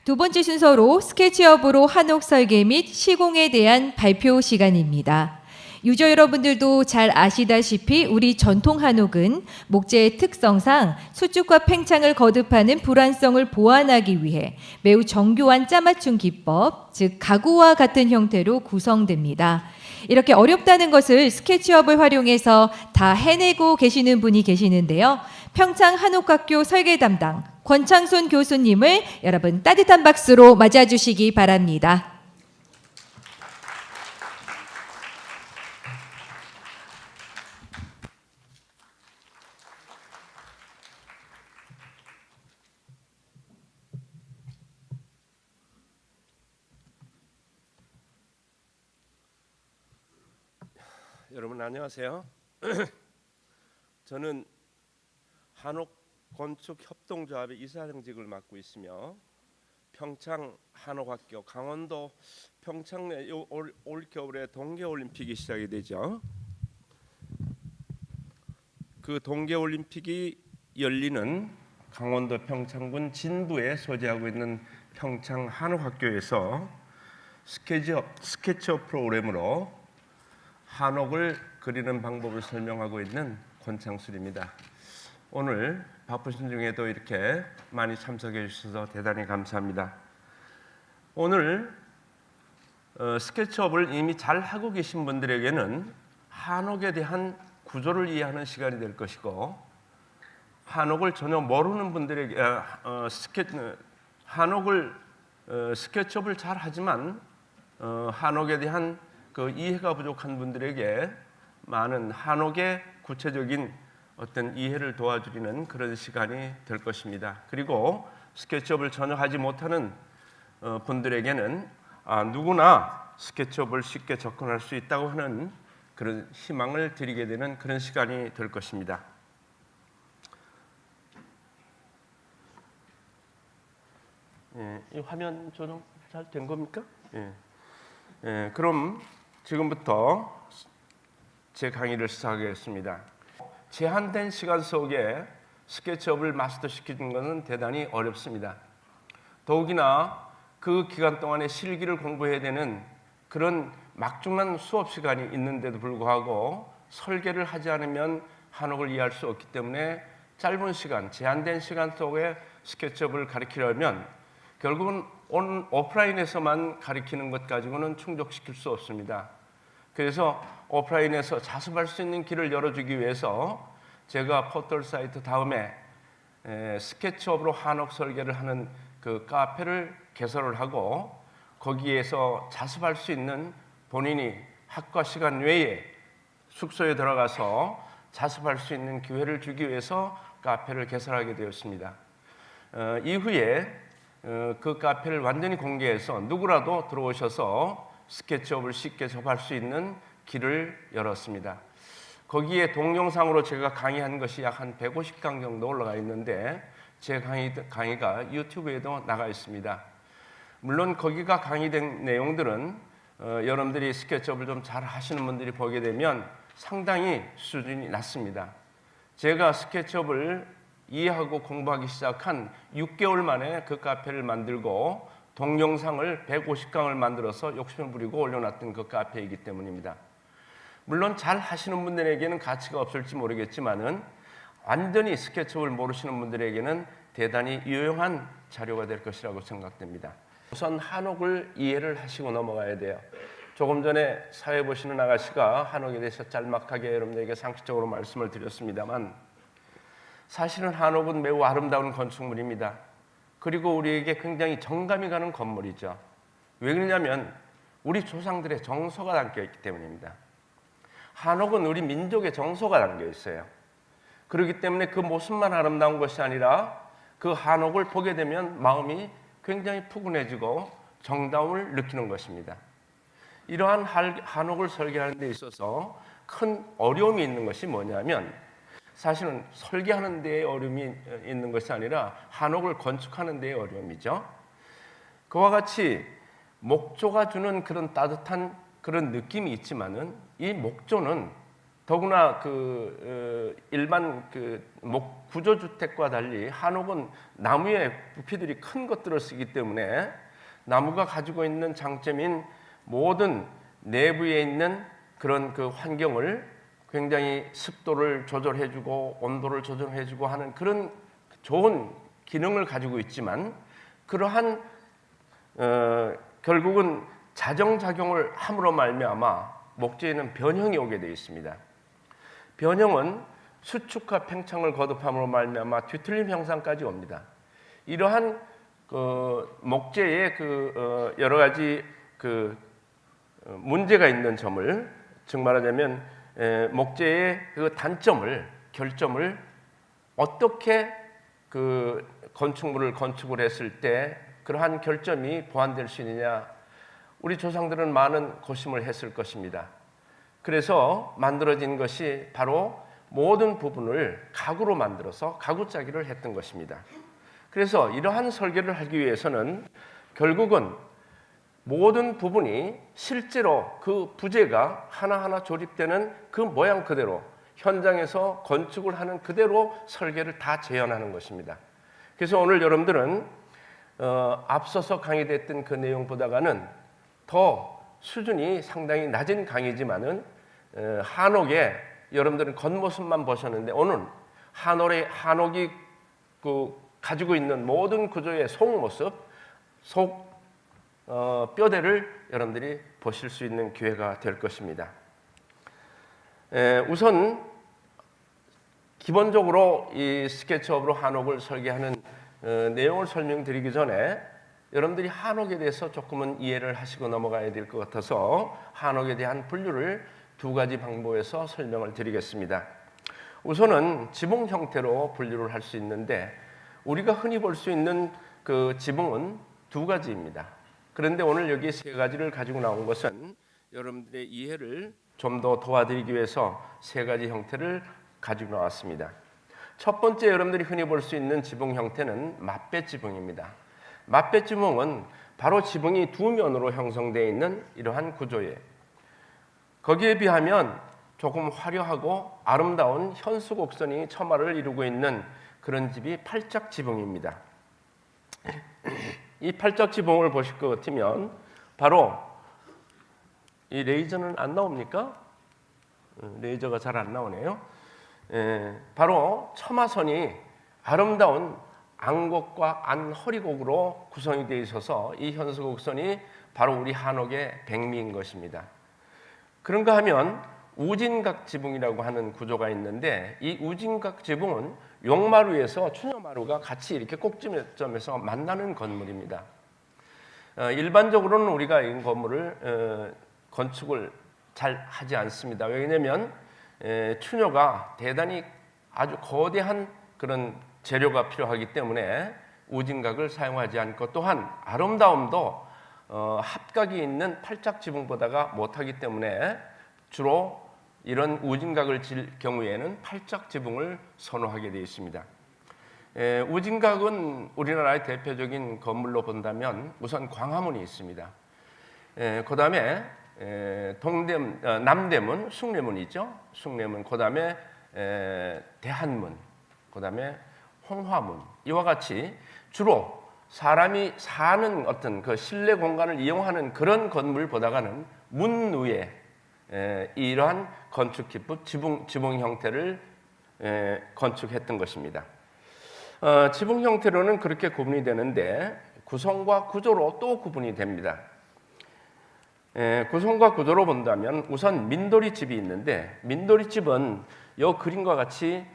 두 번째 순서로 스케치업으로 한옥 설계 및 시공에 대한 발표 시간입니다. 유저 여러분들도 잘 아시다시피 우리 전통 한옥은 목재의 특성상 수축과 팽창을 거듭하는 불안성을 보완하기 위해 매우 정교한 짜맞춤 기법, 즉 가구와 같은 형태로 구성됩니다. 이렇게 어렵다는 것을 스케치업을 활용해서 다 해내고 계시는 분이 계시는데요. 평창 한옥학교 설계 담당 권창순 교수님을 여러분 따뜻한 박수로 맞아주시기 바랍니다. 여러분 안녕하세요. 저는 한옥건축협동조합의 이사장직을 맡고 있으며 평창 한옥학교 강원도 평창에 올 겨울에 동계올림픽이 시작이 되죠. 그 동계올림픽이 열리는 강원도 평창군 진부에 소재하고 있는 평창 한옥학교에서 스케치업 프로그램으로 한옥을 그리는 방법을 설명하고 있는 권창순입니다. 오늘 바쁘신 중에도 이렇게 많이 참석해 주셔서 대단히 감사합니다. 오늘 스케치업을 이미 잘 하고 계신 분들에게는 한옥에 대한 구조를 이해하는 시간이 될 것이고, 한옥을 전혀 모르는 분들에게 스케치업을 잘 하지만 한옥에 대한 그 이해가 부족한 분들에게 많은 한옥의 구체적인 어떤 이해를 도와주는 그런 시간이 될 것입니다. 그리고 스케치업을 전혀 하지 못하는 분들에게는 누구나 스케치업을 쉽게 접근할 수 있다고 하는 그런 희망을 드리게 되는 그런 시간이 될 것입니다. 이 화면 조정 잘 된 겁니까? 그럼 지금부터 제 강의를 시작하겠습니다. 제한된 시간 속에 스케치업을 마스터시키는 것은 대단히 어렵습니다. 더욱이나 그 기간 동안에 실기를 공부해야 되는 그런 막중한 수업 시간이 있는데도 불구하고 설계를 하지 않으면 한옥을 이해할 수 없기 때문에 짧은 시간, 제한된 시간 속에 스케치업을 가르치려면 결국은 오프라인에서만 가르치는 것 가지고는 충족시킬 수 없습니다. 그래서 오프라인에서 자습할 수 있는 길을 열어주기 위해서 제가 포털 사이트 다음에 스케치업으로 한옥 설계를 하는 그 카페를 개설을 하고, 거기에서 자습할 수 있는 본인이 학과 시간 외에 숙소에 들어가서 자습할 수 있는 기회를 주기 위해서 카페를 개설하게 되었습니다. 이후에 그 카페를 완전히 공개해서 누구라도 들어오셔서 스케치업을 쉽게 접할 수 있는 길을 열었습니다. 거기에 동영상으로 제가 강의한 것이 약 한 150강 정도 올라가 있는데 제 강의가 유튜브에도 나가 있습니다. 물론 거기가 강의된 내용들은 여러분들이 스케치업을 좀 잘 하시는 분들이 보게 되면 상당히 수준이 낮습니다. 제가 스케치업을 이해하고 공부하기 시작한 6개월 만에 그 카페를 만들고 동영상을 150강을 만들어서 욕심을 부리고 올려놨던 그 카페이기 때문입니다. 물론 잘 하시는 분들에게는 가치가 없을지 모르겠지만은 완전히 스케치업을 모르시는 분들에게는 대단히 유용한 자료가 될 것이라고 생각됩니다. 우선 한옥을 이해를 하시고 넘어가야 돼요. 조금 전에 사회 보시는 아가씨가 한옥에 대해서 짤막하게 여러분들에게 상식적으로 말씀을 드렸습니다만, 사실은 한옥은 매우 아름다운 건축물입니다. 그리고 우리에게 굉장히 정감이 가는 건물이죠. 왜 그러냐면 우리 조상들의 정서가 담겨 있기 때문입니다. 한옥은 우리 민족의 정서가 담겨 있어요. 그렇기 때문에 그 모습만 아름다운 것이 아니라 그 한옥을 보게 되면 마음이 굉장히 푸근해지고 정다움을 느끼는 것입니다. 이러한 한옥을 설계하는 데 있어서 큰 어려움이 있는 것이 뭐냐면, 사실은 설계하는 데에 어려움이 있는 것이 아니라 한옥을 건축하는 데에 어려움이죠. 그와 같이 목조가 주는 그런 따뜻한 그런 느낌이 있지만은 이 목조는 더구나 일반 구조주택과 달리 한옥은 나무의 부피들이 큰 것들을 쓰기 때문에 나무가 가지고 있는 장점인 모든 내부에 있는 그런 그 환경을 굉장히 습도를 조절해주고 온도를 조절해주고 하는 그런 좋은 기능을 가지고 있지만 그러한 결국은 자정작용을 함으로 말미암아 목재에는 변형이 오게 되어 있습니다. 변형은 수축과 팽창을 거듭함으로 말미암아 뒤틀림 현상까지 옵니다. 이러한 목재의 여러 가지 문제가 있는 점을, 즉 말하자면 목재의 그 단점을, 결점을 어떻게 건축물을 했을 때 그러한 결점이 보완될 수 있느냐, 우리 조상들은 많은 고심을 했을 것입니다. 그래서 만들어진 것이 바로 모든 부분을 가구로 만들어서 가구짜기를 했던 것입니다. 그래서 이러한 설계를 하기 위해서는 결국은 모든 부분이 실제로 그 부재가 하나하나 조립되는 그 모양 그대로 현장에서 건축을 하는 그대로 설계를 다 재현하는 것입니다. 그래서 오늘 여러분들은 앞서서 강의됐던 그 내용보다는 더 수준이 상당히 낮은 강의지만은 한옥에 여러분들은 겉모습만 보셨는데 오늘 한옥이 가지고 있는 모든 구조의 속모습, 뼈대를 여러분들이 보실 수 있는 기회가 될 것입니다. 우선 기본적으로 이 스케치업으로 한옥을 설계하는 내용을 설명드리기 전에 여러분들이 한옥에 대해서 조금은 이해를 하시고 넘어가야 될 것 같아서 한옥에 대한 분류를 두 가지 방법에서 설명을 드리겠습니다. 우선은 지붕 형태로 분류를 할 수 있는데 우리가 흔히 볼 수 있는 그 지붕은 두 가지입니다. 그런데 오늘 여기 세 가지를 가지고 나온 것은 여러분들의 이해를 좀 더 도와드리기 위해서 세 가지 형태를 가지고 나왔습니다. 첫 번째 여러분들이 흔히 볼 수 있는 지붕 형태는 맞배 지붕입니다. 맞배 지붕은 바로 지붕이 두 면으로 형성되어 있는 이러한 구조예요. 거기에 비하면 조금 화려하고 아름다운 현수곡선이 처마를 이루고 있는 그런 집이 팔짝 지붕입니다. 이 팔짝 지붕을 보실 것 같으면 바로 이 레이저는 안 나옵니까? 레이저가 잘 안 나오네요. 바로 처마선이 아름다운 안곡과 안허리곡으로 구성이 되어 있어서 이 현수곡선이 바로 우리 한옥의 백미인 것입니다. 그런가 하면 우진각 지붕이라고 하는 구조가 있는데 이 우진각 지붕은 용마루에서 추녀마루가 같이 이렇게 꼭지점에서 만나는 건물입니다. 일반적으로는 우리가 이 건물을 건축을 잘 하지 않습니다. 왜냐하면 추녀가 대단히 아주 거대한 그런 재료가 필요하기 때문에 우진각을 사용하지 않고 또한 아름다움도 합각이 있는 팔짝 지붕보다가 못하기 때문에 주로 이런 우진각을 질 경우에는 팔짝 지붕을 선호하게 되어 있습니다. 우진각은 우리나라의 대표적인 건물로 본다면 우선 광화문이 있습니다. 그 다음에 남대문, 숭례문이 있죠. 숭례문, 그 다음에 대한문, 그 다음에 홍화문, 이와 같이 주로 사람이 사는 어떤 그 실내 공간을 이용하는 그런 건물보다는 문 위에 이러한 건축 기법, 지붕 형태를 건축했던 것입니다. 지붕 형태로는 그렇게 구분이 되는데 구성과 구조로 또 구분이 됩니다. 구성과 구조로 본다면 우선 민돌이 집이 있는데 민돌이 집은 이 그림과 같이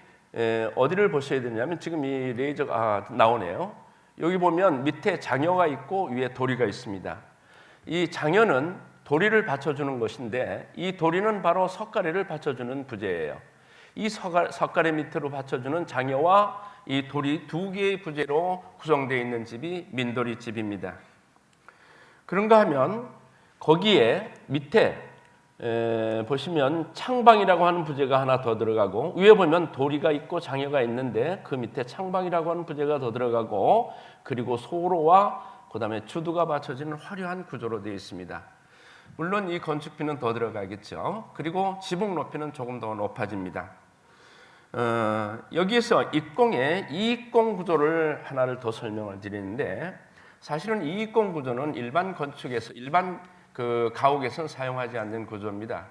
어디를 보셔야 되냐면 지금 이 레이저가 나오네요. 여기 보면 밑에 장여가 있고 위에 도리가 있습니다. 이 장여는 도리를 받쳐주는 것인데 이 도리는 바로 석가래를 받쳐주는 부재예요. 이 석가래 밑으로 받쳐주는 장여와 이 도리 두 개의 부재로 구성되어 있는 집이 민돌이 집입니다. 그런가 하면 거기에 밑에 보시면 창방이라고 하는 부재가 하나 더 들어가고 위에 보면 도리가 있고 장여가 있는데 그 밑에 창방이라고 하는 부재가 더 들어가고 그리고 소로와 그 다음에 주두가 받쳐지는 화려한 구조로 되어 있습니다. 물론 이 건축비는 더 들어가겠죠. 그리고 지붕 높이는 조금 더 높아집니다. 여기에서 입공의 이익공 구조를 하나를 더 설명을 드리는데, 사실은 이익공 구조는 일반 건축에서 일반 그 가옥에서는 사용하지 않는 구조입니다.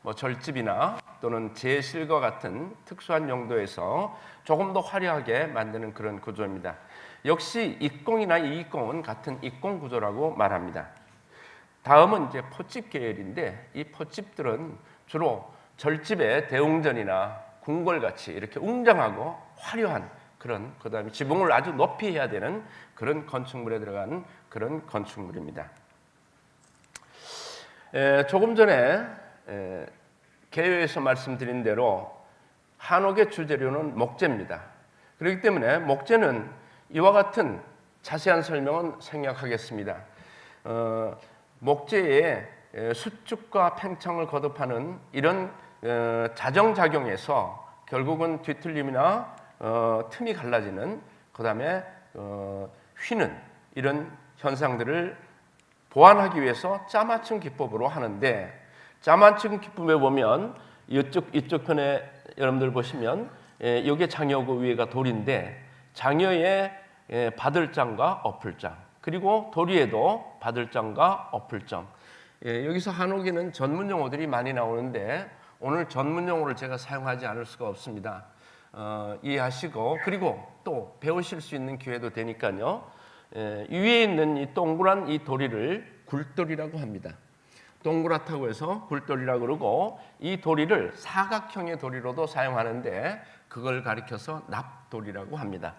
뭐 절집이나 또는 제실과 같은 특수한 용도에서 조금 더 화려하게 만드는 그런 구조입니다. 역시 입공이나 이익공은 같은 입공 구조라고 말합니다. 다음은 이제 포집 계열인데, 이 포집들은 주로 절집의 대웅전이나 궁궐같이 이렇게 웅장하고 화려한 그런, 그다음에 지붕을 아주 높이 해야 되는 그런 건축물에 들어가는 그런 건축물입니다. 조금 전에 개요에서 말씀드린 대로 한옥의 주재료는 목재입니다. 그렇기 때문에 목재는 이와 같은 자세한 설명은 생략하겠습니다. 목재의 수축과 팽창을 거듭하는 이런 자정작용에서 결국은 뒤틀림이나 틈이 갈라지는, 그 다음에 휘는 이런 현상들을 보완하기 위해서 짜맞춤 기법으로 하는데, 짜맞춤 기법에 보면 이쪽 편에 여러분들 보시면 여기 장여고 위에가 돌인데, 장여에 바들장과 어플장, 그리고 도리에도 바들장과 어플장. 여기서 한옥에는 전문 용어들이 많이 나오는데 오늘 전문 용어를 제가 사용하지 않을 수가 없습니다. 이해하시고, 그리고 또 배우실 수 있는 기회도 되니까요. 위에 있는 이 동그란 이 도리를 굴도리라고 합니다. 동그랗다고 해서 굴도리라고 그러고, 이 도리를 사각형의 도리로도 사용하는데 그걸 가리켜서 납도리라고 합니다.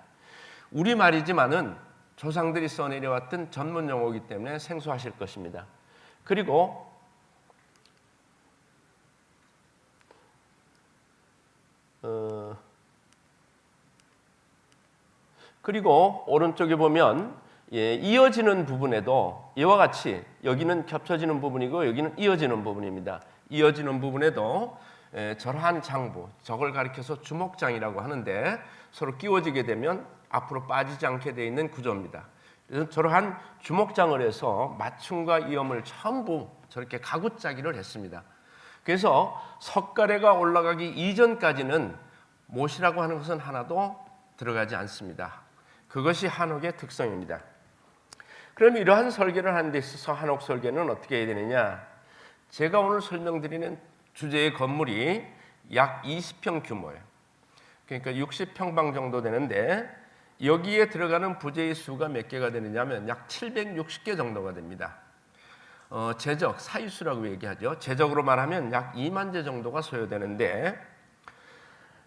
우리말이지만은 조상들이 써내려왔던 전문 용어이기 때문에 생소하실 것입니다. 그리고 오른쪽에 보면 이어지는 부분에도 이와 같이 여기는 겹쳐지는 부분이고 여기는 이어지는 부분입니다. 이어지는 부분에도 저러한 장부, 저걸 가리켜서 주목장이라고 하는데 서로 끼워지게 되면 앞으로 빠지지 않게 되어 있는 구조입니다. 그래서 저러한 주목장을 해서 맞춤과 이음을 전부 저렇게 가구짜기를 했습니다. 그래서 석가래가 올라가기 이전까지는 못이라고 하는 것은 하나도 들어가지 않습니다. 그것이 한옥의 특성입니다. 그럼 이러한 설계를 하는 데 있어서 한옥 설계는 어떻게 해야 되느냐? 제가 오늘 설명드리는 주제의 건물이 약 20평 규모예요. 그러니까 60평방 정도 되는데, 여기에 들어가는 부재의 수가 몇 개가 되느냐면 약 760개 정도가 됩니다. 제적, 사유수라고 얘기하죠. 제적으로 말하면 약 2만 제 정도가 소요되는데,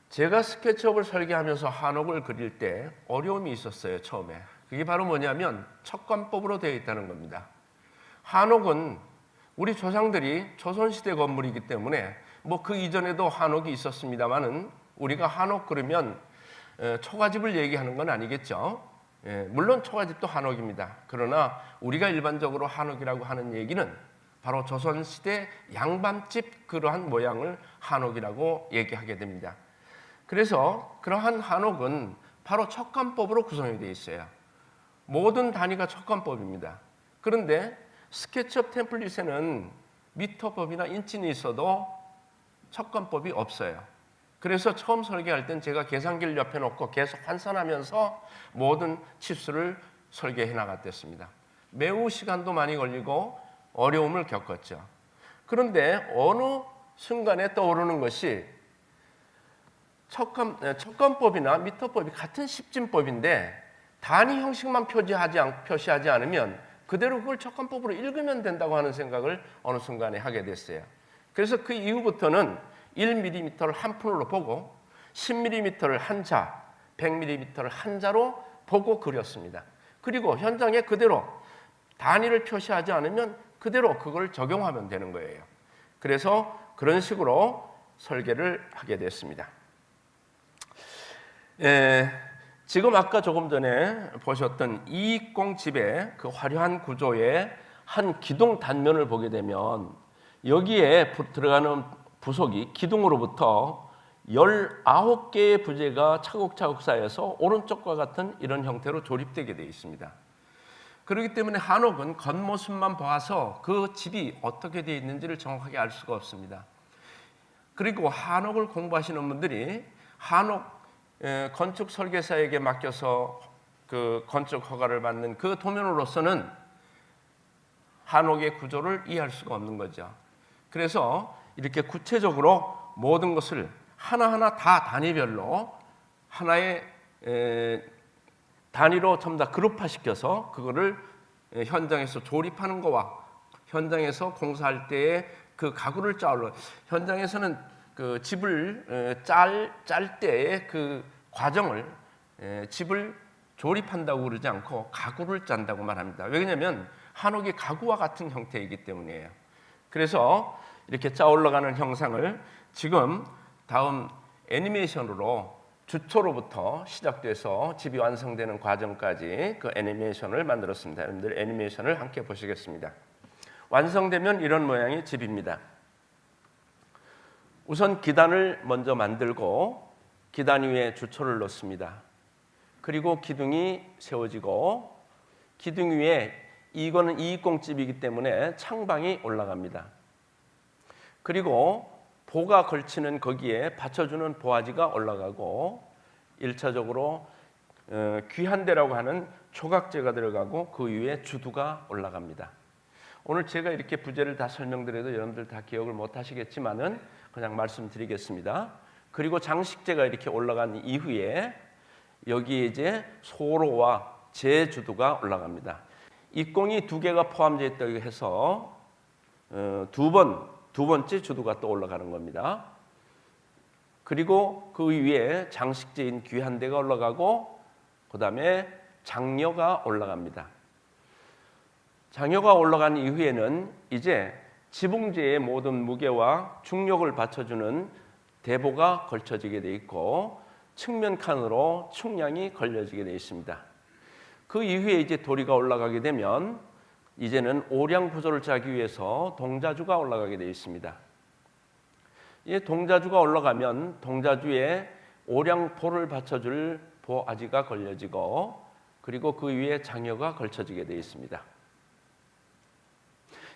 제가 스케치업을 설계하면서 한옥을 그릴 때 어려움이 있었어요. 처음에. 그게 바로 뭐냐면 척관법으로 되어 있다는 겁니다. 한옥은 우리 조상들이 조선시대 건물이기 때문에 뭐 그 이전에도 한옥이 있었습니다만은 우리가 한옥 그러면 초가집을 얘기하는 건 아니겠죠. 물론 초가집도 한옥입니다. 그러나 우리가 일반적으로 한옥이라고 하는 얘기는 바로 조선시대 양반집 그러한 모양을 한옥이라고 얘기하게 됩니다. 그래서 그러한 한옥은 바로 척관법으로 구성이 되어 있어요. 모든 단위가 척관법입니다. 그런데 스케치업 템플릿에는 미터법이나 인치는 있어도 척관법이 없어요. 그래서 처음 설계할 땐 제가 계산기를 옆에 놓고 계속 환산하면서 모든 치수를 설계해 나갔습니다. 매우 시간도 많이 걸리고 어려움을 겪었죠. 그런데 어느 순간에 떠오르는 것이 척관법이나 미터법이 같은 십진법인데 단위 형식만 표시하지 않으면 그대로 그걸 척관법으로 읽으면 된다고 하는 생각을 어느 순간에 하게 됐어요. 그래서 그 이후부터는 1mm를 한 푼으로 보고 10mm를 한 자, 100mm를 한 자로 보고 그렸습니다. 그리고 현장에 그대로 단위를 표시하지 않으면 그대로 그걸 적용하면 되는 거예요. 그래서 그런 식으로 설계를 하게 됐습니다. 지금 아까 조금 전에 보셨던 이익공 집의 그 화려한 구조의 한 기둥 단면을 보게 되면 여기에 들어가는 부속이 기둥으로부터 19개의 부재가 차곡차곡 쌓여서 오른쪽과 같은 이런 형태로 조립되게 되어 있습니다. 그렇기 때문에 한옥은 겉모습만 봐서 그 집이 어떻게 되어 있는지를 정확하게 알 수가 없습니다. 그리고 한옥을 공부하시는 분들이 한옥 건축 설계사에게 맡겨서 그 건축 허가를 받는 그 도면으로서는 한옥의 구조를 이해할 수가 없는 거죠. 그래서 이렇게 구체적으로 모든 것을 하나하나 다 단위별로 하나의 단위로 전부 다 그룹화시켜서 그거를 현장에서 조립하는 거와 현장에서 공사할 때의 그 가구를 짜올려, 현장에서는 그 집을 짤 때의 그 과정을 집을 조립한다고 그러지 않고 가구를 짠다고 말합니다. 왜냐하면 한옥이 가구와 같은 형태이기 때문이에요. 그래서 이렇게 짜 올라가는 형상을 지금 다음 애니메이션으로 주초로부터 시작돼서 집이 완성되는 과정까지 그 애니메이션을 만들었습니다. 여러분들 애니메이션을 함께 보시겠습니다. 완성되면 이런 모양의 집입니다. 우선 기단을 먼저 만들고 기단 위에 주초를 놓습니다. 그리고 기둥이 세워지고 기둥 위에 이거는 220집이기 때문에 창방이 올라갑니다. 그리고 보가 걸치는 거기에 받쳐주는 보아지가 올라가고 1차적으로 귀한대라고 하는 조각재가 들어가고 그 위에 주두가 올라갑니다. 오늘 제가 이렇게 부제를 다 설명드려도 여러분들 다 기억을 못 하시겠지만은 그냥 말씀드리겠습니다. 그리고 장식재가 이렇게 올라간 이후에 여기에 이제 소로와 제주두가 올라갑니다. 입공이 2개가 포함되어 있다고 해서 두 번째 주두가 또 올라가는 겁니다. 그리고 그 위에 장식재인 귀한대가 올라가고 그 다음에 장려가 올라갑니다. 장려가 올라간 이후에는 이제 지붕재의 모든 무게와 중력을 받쳐주는 대보가 걸쳐지게 되어 있고 측면 칸으로 측량이 걸려지게 되어 있습니다. 그 이후에 이제 도리가 올라가게 되면 이제는 오량 구조를 짜기 위해서 동자주가 올라가게 되어 있습니다. 이 동자주가 올라가면 동자주에 오량포를 받쳐줄 보아지가 걸려지고 그리고 그 위에 장여가 걸쳐지게 되어 있습니다.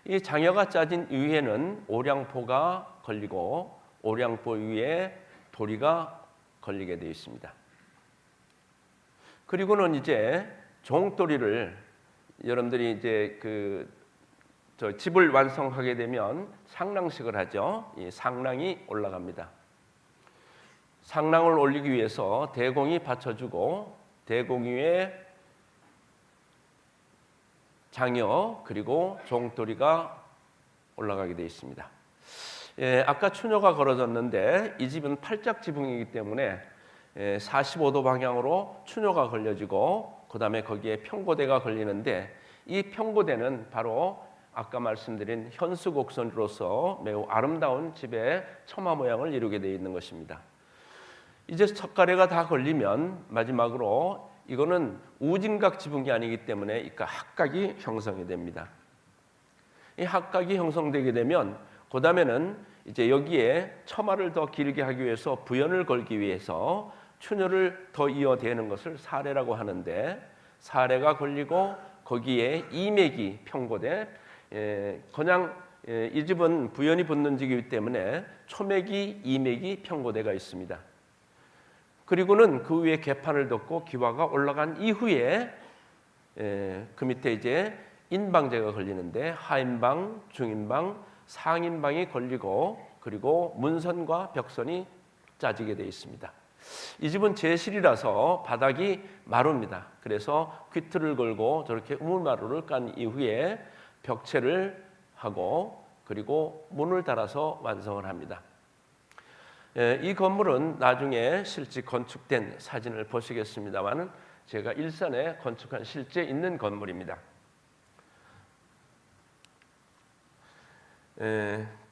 이 장여가 짜진 위에는 오량포가 걸리고 오량포 위에 도리가 걸리게 되어 있습니다. 그리고는 이제 종도리를 여러분들이 이제 집을 완성하게 되면 상랑식을 하죠. 이 상랑이 올라갑니다. 상랑을 올리기 위해서 대공이 받쳐주고 대공 위에 장여 그리고 종도리가 올라가게 되어 있습니다. 아까 추녀가 걸어졌는데 이 집은 팔짝 지붕이기 때문에 45도 방향으로 추녀가 걸려지고 그 다음에 거기에 평고대가 걸리는데 이 평고대는 바로 아까 말씀드린 현수곡선으로서 매우 아름다운 집의 처마 모양을 이루게 되어 있는 것입니다. 이제 첫가래가 다 걸리면 마지막으로 이거는 우진각 지붕이 아니기 때문에 이 합각이 형성이 됩니다. 이 합각이 형성되게 되면 그 다음에는 이제 여기에 처마를 더 길게 하기 위해서 부연을 걸기 위해서 추녀를 더 이어대는 것을 사례라고 하는데 사례가 걸리고 거기에 이맥이 평고돼 그냥 이 집은 부연이 붙는 집이기 때문에 초맥이 이맥이 평고대가 있습니다. 그리고는 그 위에 개판을 덮고 기와가 올라간 이후에 그 밑에 이제 인방제가 걸리는데 하인방, 중인방, 상인방이 걸리고 그리고 문선과 벽선이 짜지게 되어 있습니다. 이 집은 제실이라서 바닥이 마루입니다. 그래서 퀴트를 걸고 저렇게 우물마루를 깐 이후에 벽체를 하고 그리고 문을 달아서 완성을 합니다. 이 건물은 나중에 실제 건축된 사진을 보시겠습니다만 제가 일산에 건축한 실제 있는 건물입니다.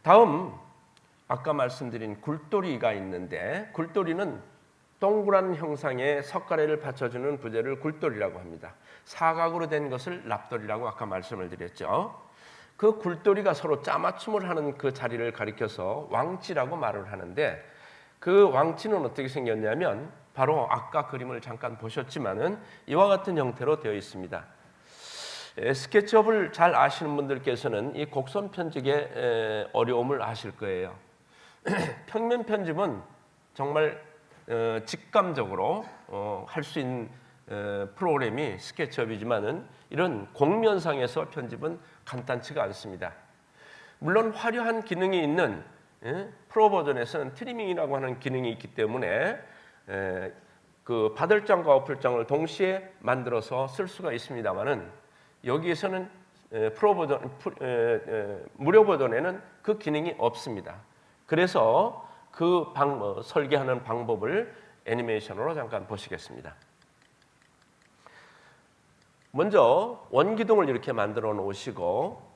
다음 아까 말씀드린 굴도리가 있는데 굴도리는 동그란 형상의 석가래를 받쳐주는 부재를 굴도리라고 합니다. 사각으로 된 것을 납도리라고 아까 말씀을 드렸죠. 그 굴도리가 서로 짜맞춤을 하는 그 자리를 가리켜서 왕치라고 말을 하는데 그 왕치는 어떻게 생겼냐면 바로 아까 그림을 잠깐 보셨지만은 이와 같은 형태로 되어 있습니다. 스케치업을 잘 아시는 분들께서는 이 곡선 편집의 어려움을 아실 거예요. 평면 편집은 정말 직감적으로 할 수 있는 프로그램이 스케치업이지만은 이런 곡면상에서 편집은 간단치가 않습니다. 물론 화려한 기능이 있는 프로 버전에서는 트리밍이라고 하는 기능이 있기 때문에 그 바들장과 어플장을 동시에 만들어서 쓸 수가 있습니다만은 여기에서는 프로 버전, 무료 버전에는 그 기능이 없습니다. 그래서 그 설계하는 방법을 애니메이션으로 잠깐 보시겠습니다. 먼저 원기둥을 이렇게 만들어 놓으시고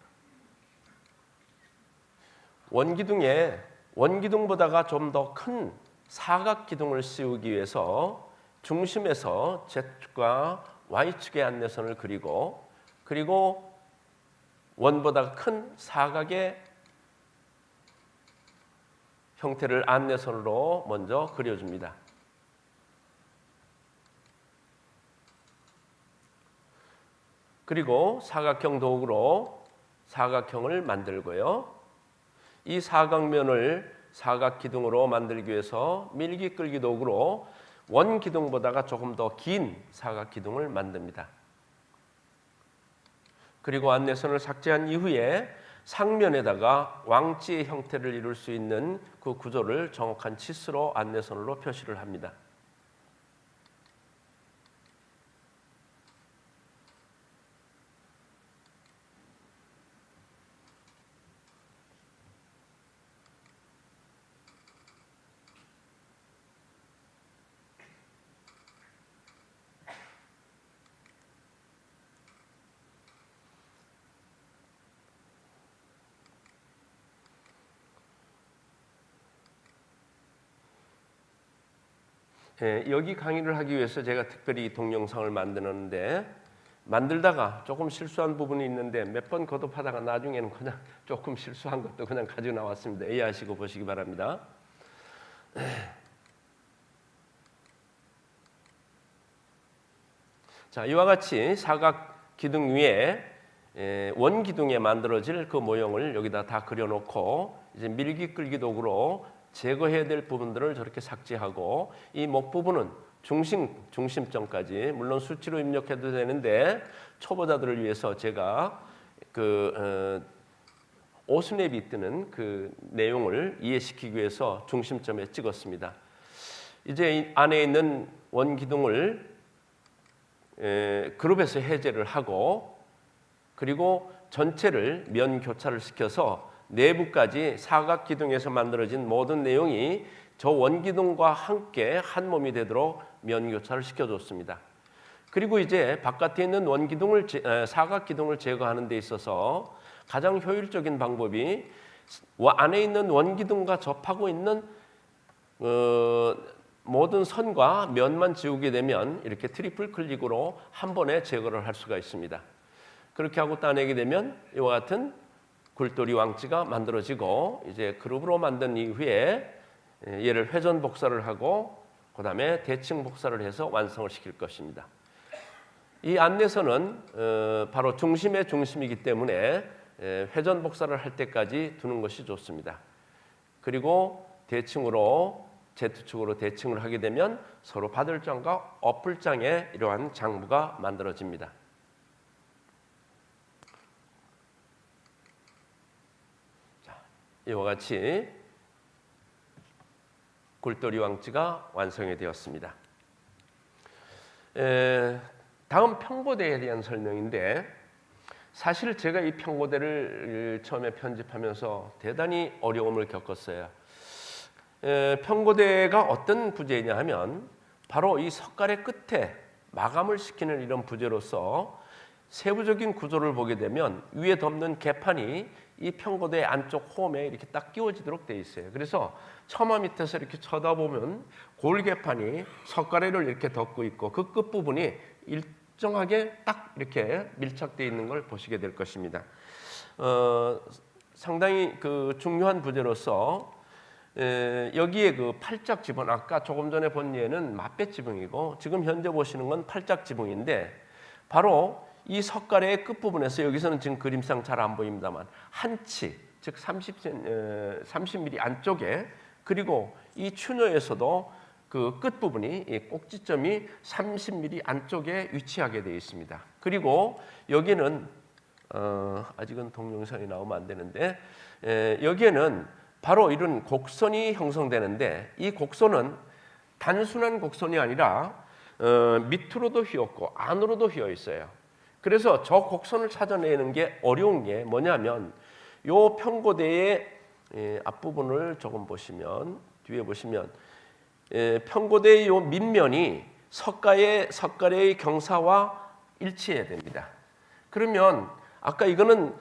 원기둥보다가 좀 더 큰 사각기둥을 씌우기 위해서 중심에서 Z축과 Y축의 안내선을 그리고 원보다 큰 사각의 형태를 안내선으로 먼저 그려줍니다. 그리고 사각형 도구로 사각형을 만들고요. 이 사각면을 사각기둥으로 만들기 위해서 밀기 끌기 도구로 원기둥보다가 조금 더 긴 사각기둥을 만듭니다. 그리고 안내선을 삭제한 이후에 상면에다가 왕지의 형태를 이룰 수 있는 그 구조를 정확한 치수로 안내선으로 표시를 합니다. 여기 강의를 하기 위해서 제가 특별히 동영상을 만드는데 만들다가 조금 실수한 부분이 있는데 몇 번 거듭하다가 나중에는 그냥 조금 실수한 것도 그냥 가지고 나왔습니다. 이해하시고 보시기 바랍니다. 자, 이와 같이 사각 기둥 위에 원기둥에 만들어질 그 모형을 여기다 다 그려놓고 이제 밀기 끌기 도구로 제거해야 될 부분들을 저렇게 삭제하고 이 목 부분은 중심점까지 물론 수치로 입력해도 되는데 초보자들을 위해서 제가 그 오스냅이 뜨는 그 내용을 이해시키기 위해서 중심점에 찍었습니다. 이제 이 안에 있는 원기둥을 그룹에서 해제를 하고 그리고 전체를 면 교차를 시켜서 내부까지 사각기둥에서 만들어진 모든 내용이 저 원기둥과 함께 한 몸이 되도록 면 교차를 시켜줬습니다. 그리고 이제 바깥에 있는 사각기둥을 제거하는 데 있어서 가장 효율적인 방법이 안에 있는 원기둥과 접하고 있는 모든 선과 면만 지우게 되면 이렇게 트리플 클릭으로 한 번에 제거를 할 수가 있습니다. 그렇게 하고 따내게 되면 이와 같은 굴돌이 왕지가 만들어지고 이제 그룹으로 만든 이후에 얘를 회전 복사를 하고 그 다음에 대칭 복사를 해서 완성을 시킬 것입니다. 이 안내선은 바로 중심의 중심이기 때문에 회전 복사를 할 때까지 두는 것이 좋습니다. 그리고 대칭으로 Z축으로 대칭을 하게 되면 서로 바들장과 어플장에 이러한 장부가 만들어집니다. 이와 같이 굴돌이 왕지가 완성이 되었습니다. 다음 평고대에 대한 설명인데 사실 제가 이 평고대를 처음에 편집하면서 대단히 어려움을 겪었어요. 평고대가 어떤 부재냐 하면 바로 이 석갈의 끝에 마감을 시키는 이런 부재로서 세부적인 구조를 보게 되면 위에 덮는 개판이 이 평고대 안쪽 홈에 이렇게 딱 끼워지도록 되어 있어요. 그래서 처마 밑에서 이렇게 쳐다보면 골개판이 석가래를 이렇게 덮고 있고 그 끝부분이 일정하게 딱 이렇게 밀착되어 있는 걸 보시게 될 것입니다. 상당히 그 중요한 부재로서 여기에 그 팔짝 지붕, 아까 조금 전에 본 예는 맞배 지붕이고 지금 현재 보시는 건 팔짝 지붕인데 바로 이 석가래의 끝부분에서 여기서는 지금 그림상 잘 안 보입니다만 한치 즉 30mm 안쪽에 그리고 이 추녀에서도 그 끝부분이 이 꼭지점이 30mm 안쪽에 위치하게 되어 있습니다. 그리고 여기는 아직은 동영상이 나오면 안 되는데 여기에는 바로 이런 곡선이 형성되는데 이 곡선은 단순한 곡선이 아니라 밑으로도 휘었고 안으로도 휘어 있어요. 그래서 저 곡선을 찾아내는 게 어려운 게 뭐냐면 요 평고대의 앞부분을 조금 보시면 뒤에 보시면 평고대의 요 밑면이 석가래의 경사와 일치해야 됩니다. 그러면 아까 이거는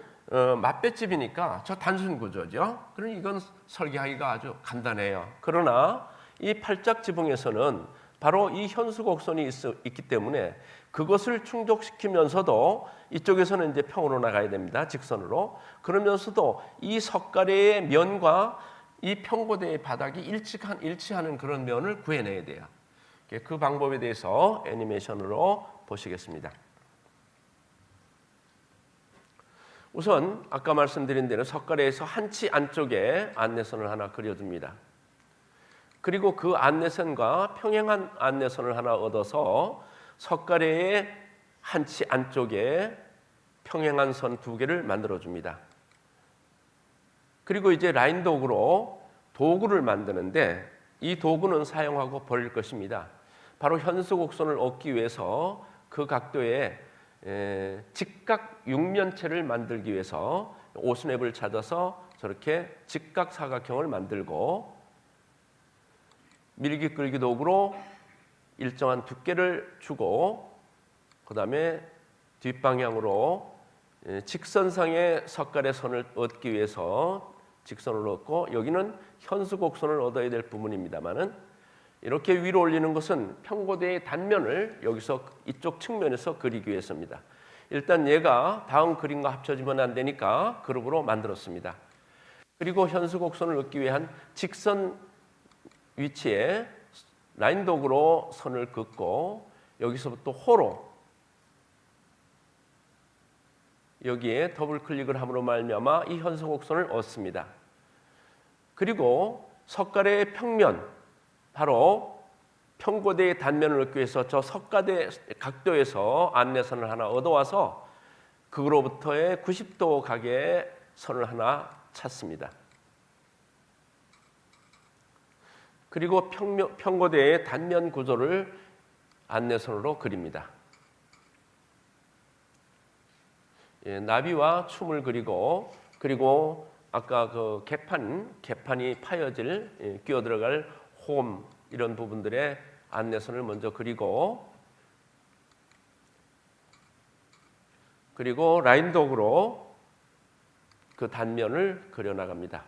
맛뱃집이니까 저 단순 구조죠. 그러니 이건 설계하기가 아주 간단해요. 그러나 이 팔짝 지붕에서는 바로 이 현수곡선이 있기 때문에 그것을 충족시키면서도 이쪽에서는 이제 평으로 나가야 됩니다. 직선으로. 그러면서도 이 석가래의 면과 이 평고대의 바닥이 일치하는 그런 면을 구해내야 돼요. 그 방법에 대해서 애니메이션으로 보시겠습니다. 우선 아까 말씀드린 대로 석가래에서 한치 안쪽에 안내선을 하나 그려줍니다. 그리고 그 안내선과 평행한 안내선을 하나 얻어서 석가래의 한치 안쪽에 평행한 선 2개를 만들어줍니다. 그리고 이제 라인 도구로 도구를 만드는데 이 도구는 사용하고 버릴 것입니다. 바로 현수곡선을 얻기 위해서 그 각도에 직각 육면체를 만들기 위해서 오스냅을 찾아서 저렇게 직각 사각형을 만들고 밀기 끌기 도구로 일정한 두께를 주고 그 다음에 뒷방향으로 직선상의 석가래 선을 얻기 위해서 직선을 얻고 여기는 현수곡선을 얻어야 될 부분입니다만은 이렇게 위로 올리는 것은 평고대의 단면을 여기서 이쪽 측면에서 그리기 위해서입니다. 일단 얘가 다음 그림과 합쳐지면 안 되니까 그룹으로 만들었습니다. 그리고 현수곡선을 얻기 위한 직선 위치에 라인 도구로 선을 긋고 여기서부터 호로 여기에 더블 클릭을 함으로 말미암아 이 현수곡선을 얻습니다. 그리고 석가래의 평면 바로 평고대의 단면을 얻기 위해서 저 석가대 각도에서 안내선을 하나 얻어와서 그로부터의 90도 각의 선을 하나 찾습니다. 그리고 평고대의 단면 구조를 안내선으로 그립니다. 나비와 춤을 그리고 아까 그 개판이 파여질 끼어 들어갈 홈 이런 부분들의 안내선을 먼저 그리고 라인 도구로 그 단면을 그려 나갑니다.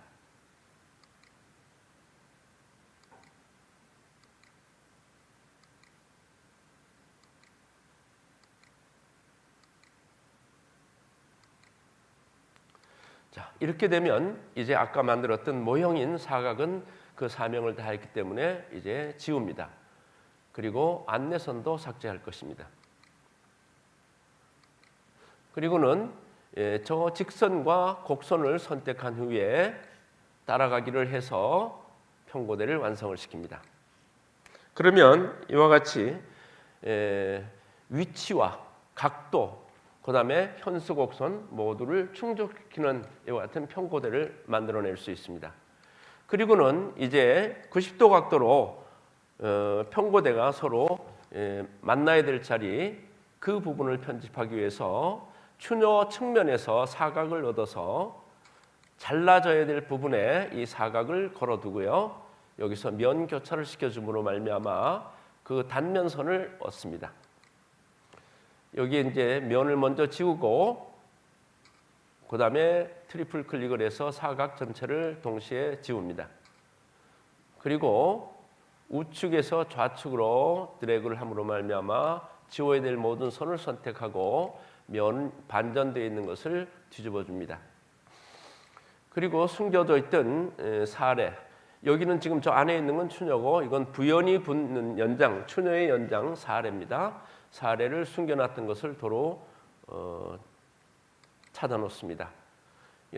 자, 이렇게 되면 이제 아까 만들었던 모형인 사각은 그 사명을 다했기 때문에 이제 지웁니다. 그리고 안내선도 삭제할 것입니다. 그리고는 저 직선과 곡선을 선택한 후에 따라가기를 해서 평고대를 완성을 시킵니다. 그러면 이와 같이 위치와 각도 그 다음에 현수곡선 모두를 충족시키는 이와 같은 평고대를 만들어낼 수 있습니다. 그리고는 이제 90도 각도로 평고대가 서로 만나야 될 자리 그 부분을 편집하기 위해서 추녀 측면에서 사각을 얻어서 잘라져야 될 부분에 이 사각을 걸어두고요. 여기서 면 교차를 시켜줌으로 말미암아 그 단면선을 얻습니다. 여기 이제 면을 먼저 지우고 그 다음에 트리플 클릭을 해서 사각 전체를 동시에 지웁니다. 그리고 우측에서 좌측으로 드래그를 함으로 말미암아 지워야 될 모든 선을 선택하고 면 반전되어 있는 것을 뒤집어 줍니다. 그리고 숨겨져 있던 사례 여기는 지금 저 안에 있는 건 추녀고 이건 부연이 붙는 연장 추녀의 연장 사례입니다. 사례를 숨겨놨던 것을 도로 찾아 놓습니다.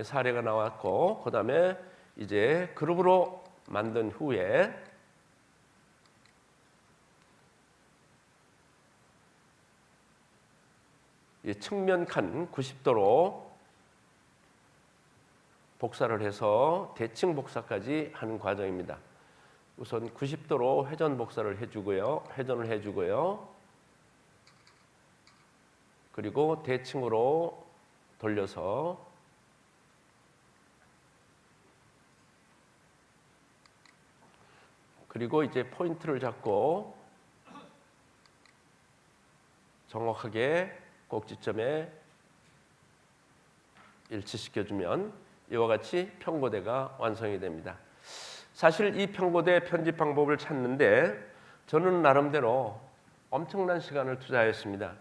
사례가 나왔고, 그 다음에 이제 그룹으로 만든 후에 측면 칸 90도로 복사를 해서 대칭 복사까지 하는 과정입니다. 우선 90도로 회전 복사를 해주고요. 회전을 해주고요. 그리고 대칭으로 돌려서 그리고 이제 포인트를 잡고 정확하게 꼭지점에 일치시켜주면 이와 같이 평고대가 완성이 됩니다. 사실 이 평고대 편집 방법을 찾는데 저는 나름대로 엄청난 시간을 투자했습니다.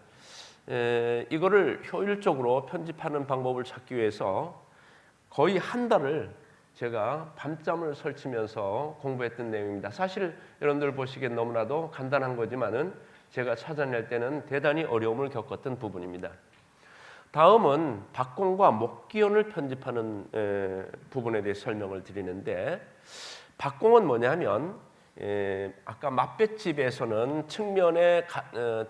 이거를 효율적으로 편집하는 방법을 찾기 위해서 거의 한 달을 제가 밤잠을 설치면서 공부했던 내용입니다. 사실 여러분들 보시기엔 너무나도 간단한 거지만은 제가 찾아낼 때는 대단히 어려움을 겪었던 부분입니다. 다음은 박공과 목기원을 편집하는 부분에 대해 설명을 드리는데, 박공은 뭐냐면 아까 맛뱃집에서는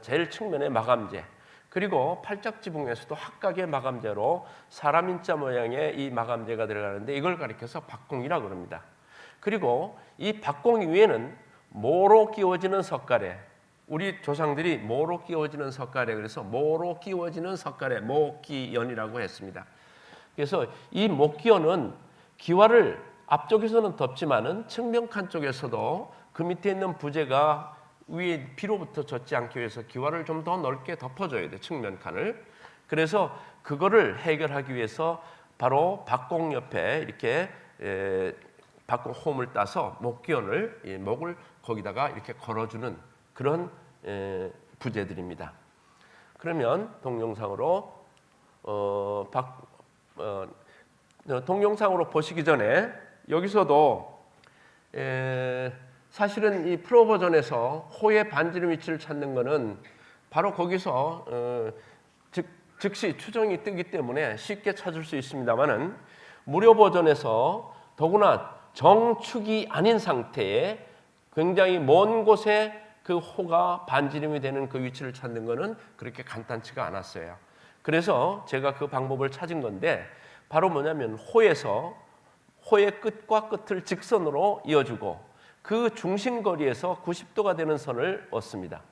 제일 측면에 마감재, 그리고 팔짝지붕에서도 합각의 마감재로 사람 인자 모양의 이 마감재가 들어가는데 이걸 가리켜서 박공이라고 그럽니다. 그리고 이 박공 위에는 모로 끼워지는 석가래, 우리 조상들이 모로 끼워지는 석가래, 그래서 모로 끼워지는 석가래, 목기연이라고 했습니다. 그래서 이 목기연은 기와를 앞쪽에서는 덮지만은 측면칸 쪽에서도 그 밑에 있는 부재가 위에 비로부터 젖지 않기 위해서 기와를 좀 더 넓게 덮어줘야 돼, 측면칸을. 그래서 그거를 해결하기 위해서 바로 박공 옆에 이렇게 박공 홈을 따서 목기연을, 목을 거기다가 이렇게 걸어주는 그런 부재들입니다. 그러면 동영상으로 동영상으로 보시기 전에 여기서도 사실은 이 프로 버전에서 호의 반지름 위치를 찾는 것은 바로 거기서 즉시 추정이 뜨기 때문에 쉽게 찾을 수 있습니다만은, 무료 버전에서 더구나 정축이 아닌 상태에 굉장히 먼 곳에 그 호가 반지름이 되는 그 위치를 찾는 것은 그렇게 간단치가 않았어요. 그래서 제가 그 방법을 찾은 건데, 바로 뭐냐면 호의 끝과 끝을 직선으로 이어주고 그 중심거리에서 90도가 되는 선을 얻습니다.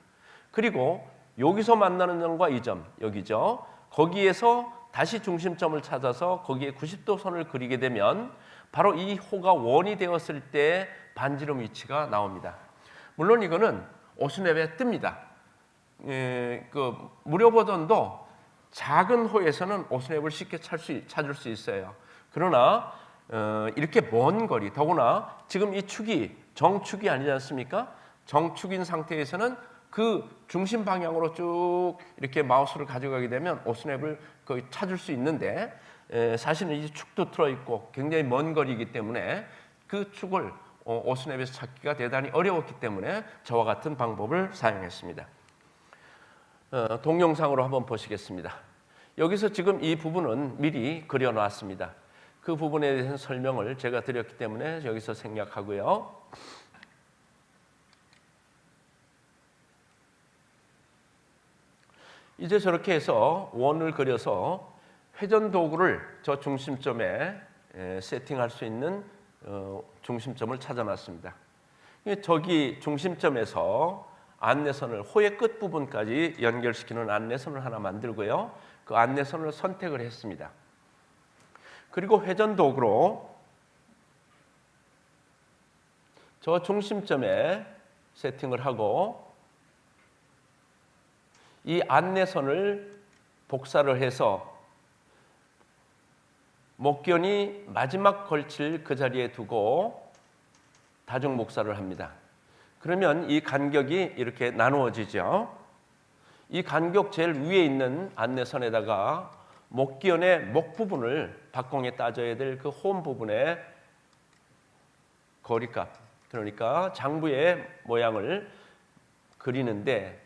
그리고 여기서 만나는 점과 이 점, 여기죠. 거기에서 다시 중심점을 찾아서 거기에 90도 선을 그리게 되면 바로 이 호가 원이 되었을 때 반지름 위치가 나옵니다. 물론 이거는 오스냅에 뜹니다. 그 무료 버전도 작은 호에서는 오스냅을 쉽게 찾을 수 있어요. 그러나 이렇게 먼 거리, 더구나 지금 이 축이 정축이 아니지 않습니까? 정축인 상태에서는 그 중심 방향으로 쭉 이렇게 마우스를 가져가게 되면 오스냅을 거의 찾을 수 있는데, 사실은 이 축도 들어있고 굉장히 먼 거리이기 때문에 그 축을 오스냅에서 찾기가 대단히 어려웠기 때문에 저와 같은 방법을 사용했습니다. 동영상으로 한번 보시겠습니다. 여기서 지금 이 부분은 미리 그려놨습니다. 그 부분에 대한 설명을 제가 드렸기 때문에 여기서 생략하고요. 이제 저렇게 해서 원을 그려서 회전 도구를 저 중심점에 세팅할 수 있는 중심점을 찾아놨습니다. 저기 중심점에서 안내선을 호의 끝 부분까지 연결시키는 안내선을 하나 만들고요. 그 안내선을 선택을 했습니다. 그리고 회전 도구로 저 중심점에 세팅을 하고 이 안내선을 복사를 해서 목견이 마지막 걸칠 그 자리에 두고 다중 복사를 합니다. 그러면 이 간격이 이렇게 나누어지죠. 이 간격 제일 위에 있는 안내선에다가 목기연의 목 부분을 박공에 따져야 될 그 홈 부분의 거리값, 그러니까 장부의 모양을 그리는데,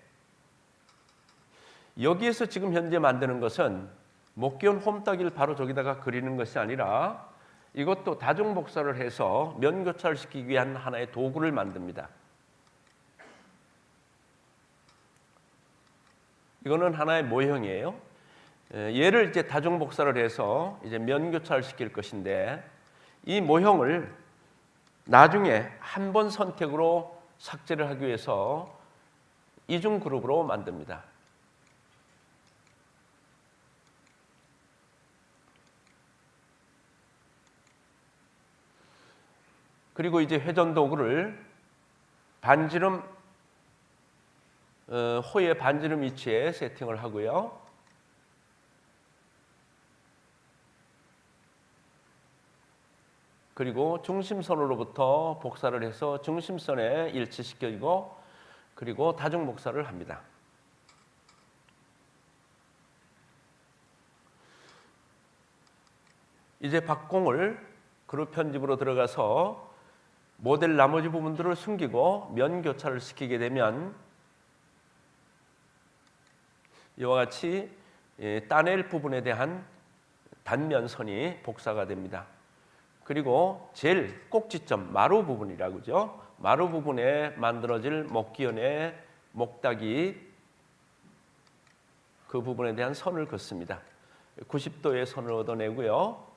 여기에서 지금 현재 만드는 것은 목기온 홈따기를 바로 저기다가 그리는 것이 아니라 이것도 다중복사를 해서 면교차를 시키기 위한 하나의 도구를 만듭니다. 이거는 하나의 모형이에요. 얘를 이제 다중복사를 해서 이제 면교차를 시킬 것인데 이 모형을 나중에 한 번 선택으로 삭제를 하기 위해서 이중 그룹으로 만듭니다. 그리고 이제 회전 도구를 반지름 호의 반지름 위치에 세팅을 하고요. 그리고 중심선으로부터 복사를 해서 중심선에 일치시키고 그리고 다중 복사를 합니다. 이제 박공을 그룹 편집으로 들어가서 모델 나머지 부분들을 숨기고 면 교차를 시키게 되면 이와 같이 따낼 부분에 대한 단면선이 복사가 됩니다. 그리고 제일 꼭지점 마루 부분이라고 그러죠. 마루 부분에 만들어질 목기연의 목닥이 그 부분에 대한 선을 긋습니다. 90도의 선을 얻어내고요.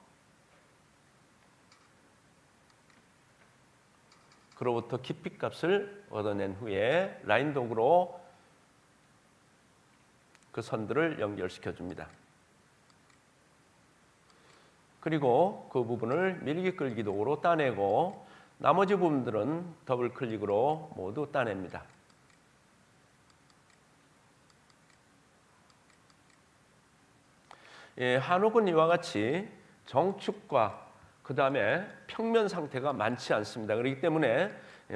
그로부터 깊이값을 얻어낸 후에 라인 도구로 그 선들을 연결시켜 줍니다. 그리고 그 부분을 밀기 끌기 도구로 따내고 나머지 부분들은 더블 클릭으로 모두 따냅니다. 한옥은 이와 같이 정축과 그 다음에 평면 상태가 많지 않습니다. 그렇기 때문에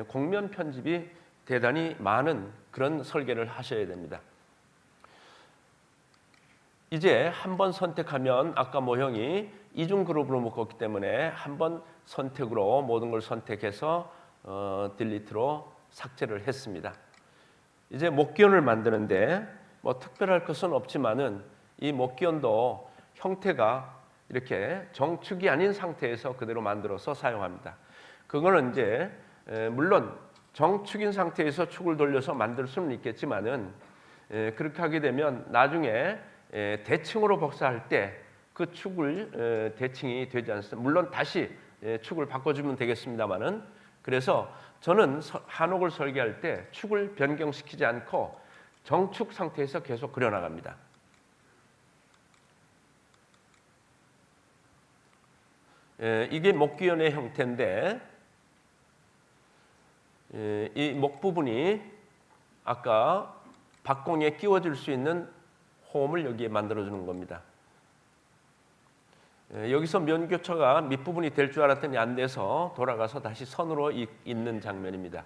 곡면 편집이 대단히 많은 그런 설계를 하셔야 됩니다. 이제 한번 선택하면 아까 모형이 이중 그룹으로 묶었기 때문에 한번 선택으로 모든 걸 선택해서 딜리트로 삭제를 했습니다. 이제 목기연을 만드는데 뭐 특별할 것은 없지만은 이 목기연도 형태가 이렇게 정축이 아닌 상태에서 그대로 만들어서 사용합니다. 그거는 이제 물론 정축인 상태에서 축을 돌려서 만들 수는 있겠지만은 그렇게 하게 되면 나중에 대칭으로 복사할 때 그 축을 대칭이 되지 않습니다. 물론 다시 축을 바꿔주면 되겠습니다만은 그래서 저는 한옥을 설계할 때 축을 변경시키지 않고 정축 상태에서 계속 그려나갑니다. 이게 목기연의 형태인데 이 목 부분이 아까 박공에 끼워질 수 있는 홈을 여기에 만들어주는 겁니다. 여기서 면교차가 밑부분이 될 줄 알았더니 안 돼서 돌아가서 다시 선으로 잇는 장면입니다.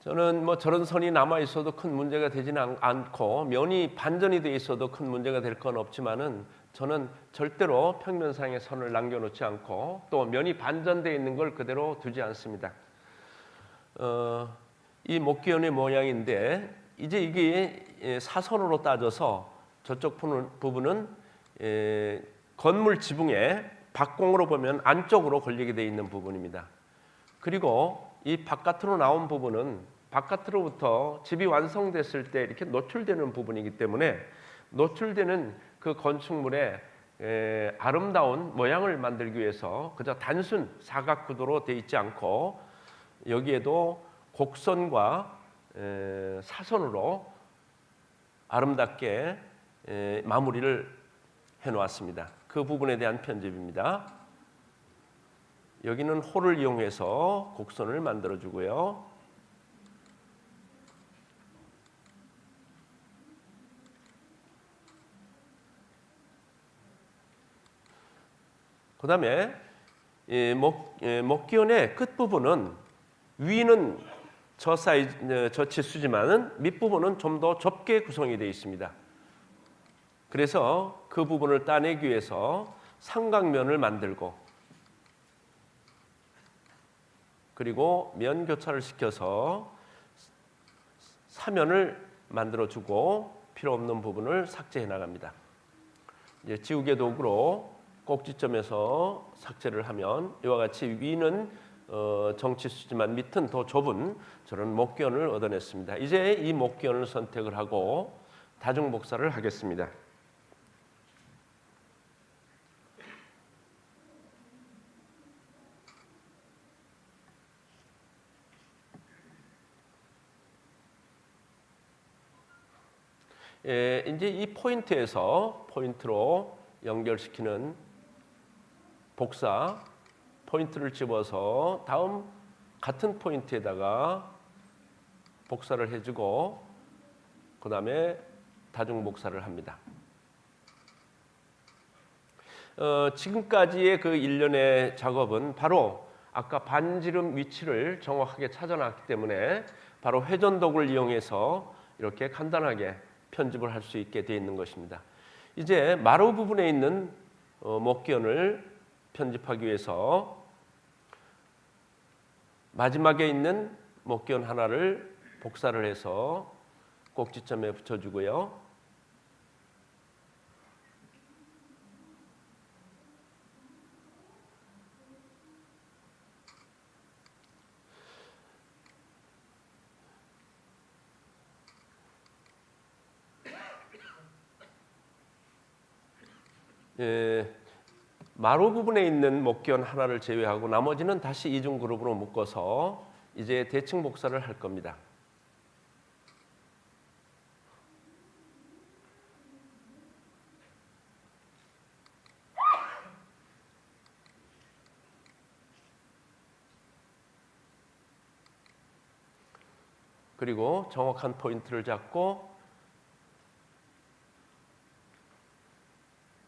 저는 뭐 저런 선이 남아 있어도 큰 문제가 되지는 않고 면이 반전이 돼 있어도 큰 문제가 될 건 없지만은 저는 절대로 평면상의 선을 남겨놓지 않고 또 면이 반전되어 있는 걸 그대로 두지 않습니다. 이 목기연의 모양인데 이제 이게 사선으로 따져서 저쪽 부분은 건물 지붕에 박공으로 보면 안쪽으로 걸리게 되어 있는 부분입니다. 그리고 이 바깥으로 나온 부분은 바깥으로부터 집이 완성됐을 때 이렇게 노출되는 부분이기 때문에 노출되는 그 건축물의 아름다운 모양을 만들기 위해서 그저 단순 사각 구도로 되어 있지 않고 여기에도 곡선과 사선으로 아름답게 마무리를 해놓았습니다. 그 부분에 대한 편집입니다. 여기는 홀을 이용해서 곡선을 만들어주고요. 그다음에 목기원의 끝 부분은 위는 저 치수지만은 밑부분은 좀 더 좁게 구성이 되어 있습니다. 그래서 그 부분을 따내기 위해서 삼각면을 만들고 그리고 면 교차를 시켜서 사면을 만들어주고 필요 없는 부분을 삭제해 나갑니다. 이제 지우개 도구로 꼭지점에서 삭제를 하면 이와 같이 위는 정치수지만 밑은 더 좁은 저런 목기원을 얻어냈습니다. 이제 이 목기원을 선택을 하고 다중 복사를 하겠습니다. 이제 이 포인트로 연결시키는 복사 포인트를 집어서 다음 같은 포인트에다가 복사를 해주고 그 다음에 다중 복사를 합니다. 지금까지의 그 일련의 작업은 바로 아까 반지름 위치를 정확하게 찾아놨기 때문에 바로 회전도구를 이용해서 이렇게 간단하게 편집을 할 수 있게 되어 있는 것입니다. 이제 마루 부분에 있는 목기원을 편집하기 위해서 마지막에 있는 목기원 하나를 복사를 해서 꼭지점에 붙여주고요. 마루 부분에 있는 목기원 하나를 제외하고 나머지는 다시 이중 그룹으로 묶어서 이제 대칭 복사를 할 겁니다. 그리고 정확한 포인트를 잡고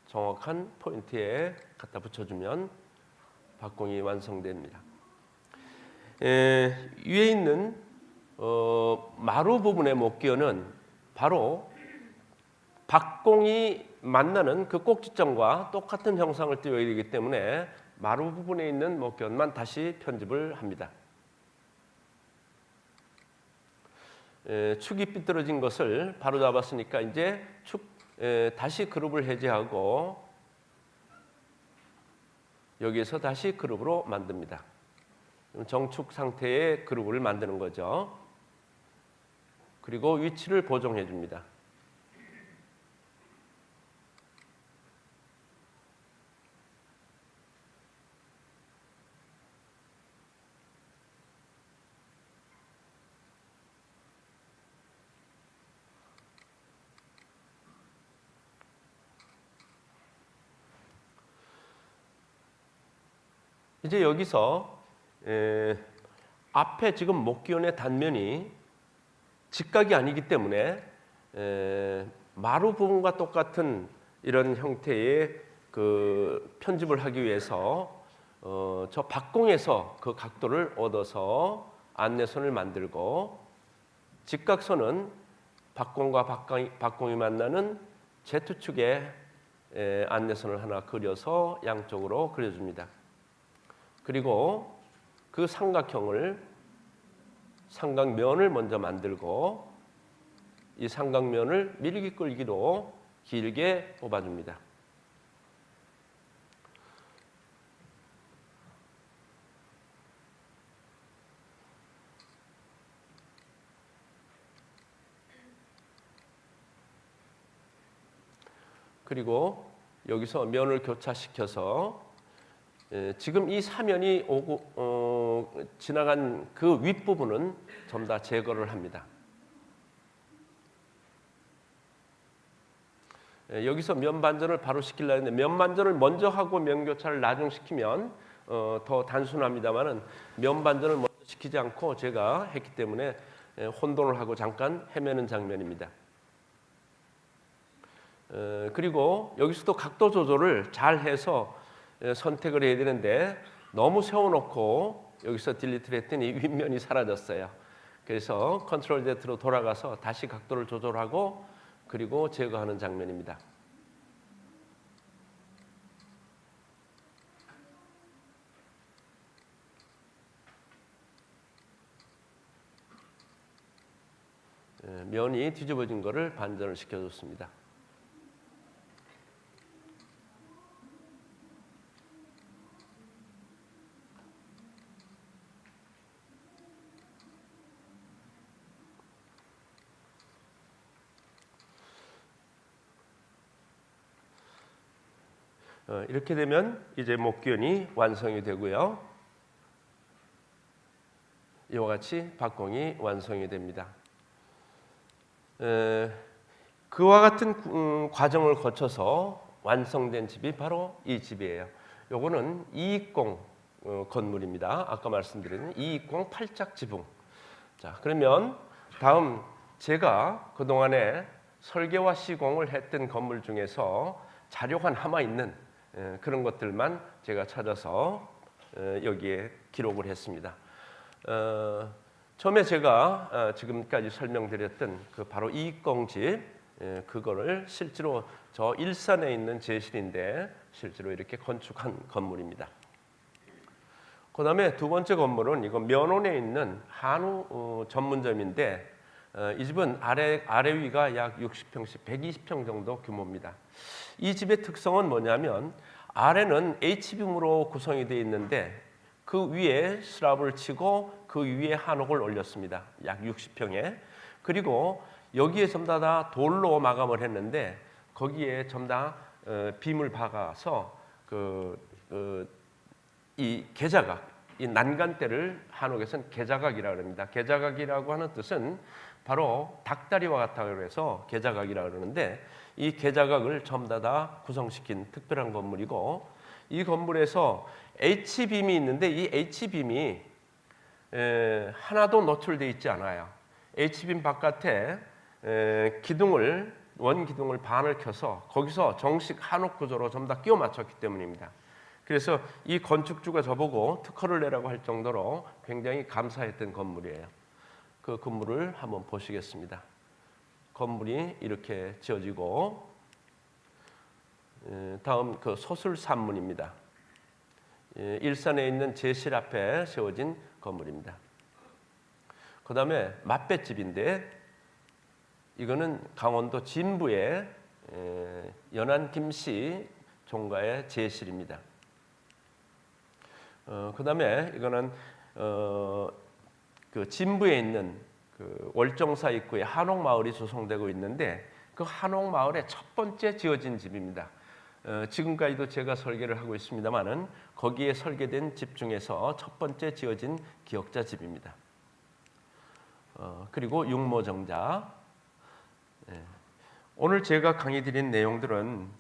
정확한 포인트에 갖다 붙여주면 박공이 완성됩니다. 위에 있는 마루 부분의 목기원은 바로 박공이 만나는 그 꼭지점과 똑같은 형상을 띄워야 되기 때문에 마루 부분에 있는 목기원만 다시 편집을 합니다. 축이 삐뚤어진 것을 바로 잡았으니까 이제 다시 그룹을 해제하고 여기에서 다시 그룹으로 만듭니다. 정축 상태의 그룹을 만드는 거죠. 그리고 위치를 보정해 줍니다. 이제 여기서 앞에 지금 목기원의 단면이 직각이 아니기 때문에 마루 부분과 똑같은 이런 형태의 그 편집을 하기 위해서 저 박공에서 그 각도를 얻어서 안내선을 만들고 직각선은 박공과 박공이 만나는 Z축에 안내선을 하나 그려서 양쪽으로 그려줍니다. 그리고 그 삼각면을 먼저 만들고 이 삼각면을 밀기 끌기로 길게 뽑아줍니다. 그리고 여기서 면을 교차시켜서 지금 이 사면이 지나간 그 윗부분은 전부 다 제거를 합니다. 여기서 면 반전을 바로 시키려 했는데 면 반전을 먼저 하고 면 교차를 나중시키면 더 단순합니다만은 면 반전을 먼저 시키지 않고 제가 했기 때문에 혼돈을 하고 잠깐 헤매는 장면입니다. 그리고 여기서도 각도 조절을 잘 해서 선택을 해야 되는데 너무 세워놓고 여기서 딜리트를 했더니 윗면이 사라졌어요. 그래서 컨트롤 Z로 돌아가서 다시 각도를 조절하고 그리고 제거하는 장면입니다. 면이 뒤집어진 것을 반전을 시켜줬습니다. 이렇게 되면 이제 목견이 완성이 되고요. 이와 같이 박공이 완성이 됩니다. 그와 같은 과정을 거쳐서 완성된 집이 바로 이 집이에요. 요거는 220 건물입니다. 아까 말씀드린 220 팔짝 지붕. 자, 그러면 다음 제가 그동안에 설계와 시공을 했던 건물 중에서 자료가 남아있는 그런 것들만 제가 찾아서 여기에 기록을 했습니다. 처음에 제가 지금까지 설명드렸던 그 바로 이익공집 그거를 실제로 저 일산에 있는 제실인데 실제로 이렇게 건축한 건물입니다. 그 다음에 두 번째 건물은 이거 면원에 있는 한우 전문점인데 이 집은 아래 위가 약 60평씩 120평 정도 규모입니다. 이 집의 특성은 뭐냐면 아래는 H빔으로 구성이 되어 있는데 그 위에 슬랍을 치고 그 위에 한옥을 올렸습니다. 약 60평에. 그리고 여기에 전부 다 돌로 마감을 했는데 거기에 전부 다 빔을 박아서 이 계자각, 이 난간대를 한옥에서는 계자각이라고 합니다. 계자각이라고 하는 뜻은 바로 닭다리와 같다고 해서 계자각이라고 그러는데 이 계자각을 전부 다 구성시킨 특별한 건물이고 이 건물에서 H빔이 있는데 이 H빔이 하나도 노출되어 있지 않아요. H빔 바깥에 원기둥을 반을 켜서 거기서 정식 한옥 구조로 전부 다 끼워 맞췄기 때문입니다. 그래서 이 건축주가 저보고 특허를 내라고 할 정도로 굉장히 감사했던 건물이에요. 그 건물을 한번 보시겠습니다. 건물이 이렇게 지어지고 다음 그 소술산문입니다. 일산에 있는 제실 앞에 세워진 건물입니다. 그 다음에 맛배집인데 이거는 강원도 진부의 연안 김씨 종가의 제실입니다. 그 다음에 이거는 그 진부에 있는 그 월정사 입구에 한옥마을이 조성되고 있는데 그 한옥마을의 첫 번째 지어진 집입니다. 지금까지도 제가 설계를 하고 있습니다만은 거기에 설계된 집 중에서 첫 번째 지어진 기역자 집입니다. 그리고 육모정자. 오늘 제가 강의 드린 내용들은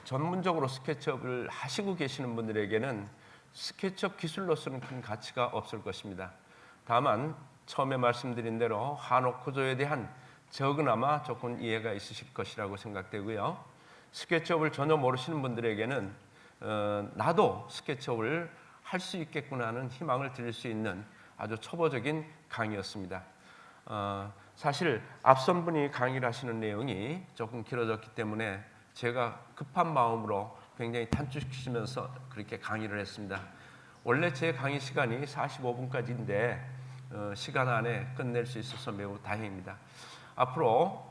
전문적으로 스케치업을 하시고 계시는 분들에게는 스케치업 기술로서는 큰 가치가 없을 것입니다. 다만 처음에 말씀드린 대로 한옥 구조에 대한 적으나마 조금 이해가 있으실 것이라고 생각되고요. 스케치업을 전혀 모르시는 분들에게는 나도 스케치업을 할 수 있겠구나 하는 희망을 드릴 수 있는 아주 초보적인 강의였습니다. 사실 앞선 분이 강의를 하시는 내용이 조금 길어졌기 때문에 제가 급한 마음으로 굉장히 단축시키면서 그렇게 강의를 했습니다. 원래 제 강의 시간이 45분까지인데 시간 안에 끝낼 수 있어서 매우 다행입니다. 앞으로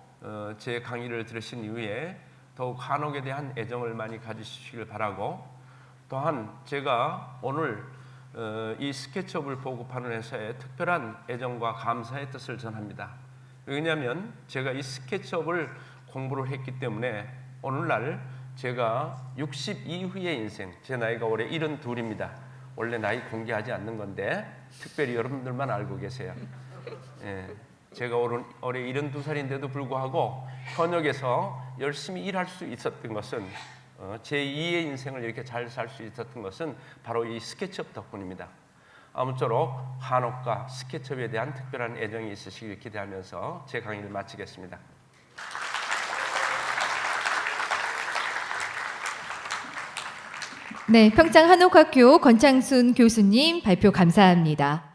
제 강의를 들으신 이후에 더욱 한옥에 대한 애정을 많이 가지시길 바라고 또한 제가 오늘 이 스케치업을 보급하는 회사에 특별한 애정과 감사의 뜻을 전합니다. 왜냐하면 제가 이 스케치업을 공부를 했기 때문에 오늘날 제가 60 이후의 인생, 제 나이가 올해 72입니다. 원래 나이 공개하지 않는 건데 특별히 여러분들만 알고 계세요. 제가 올해 72살인데도 불구하고 현역에서 열심히 일할 수 있었던 것은 제2의 인생을 이렇게 잘 살 수 있었던 것은 바로 이 스케치업 덕분입니다. 아무쪼록 한옥과 스케치업에 대한 특별한 애정이 있으시길 기대하면서 제 강의를 마치겠습니다. 네, 평창 한옥학교 권창순 교수님 발표 감사합니다.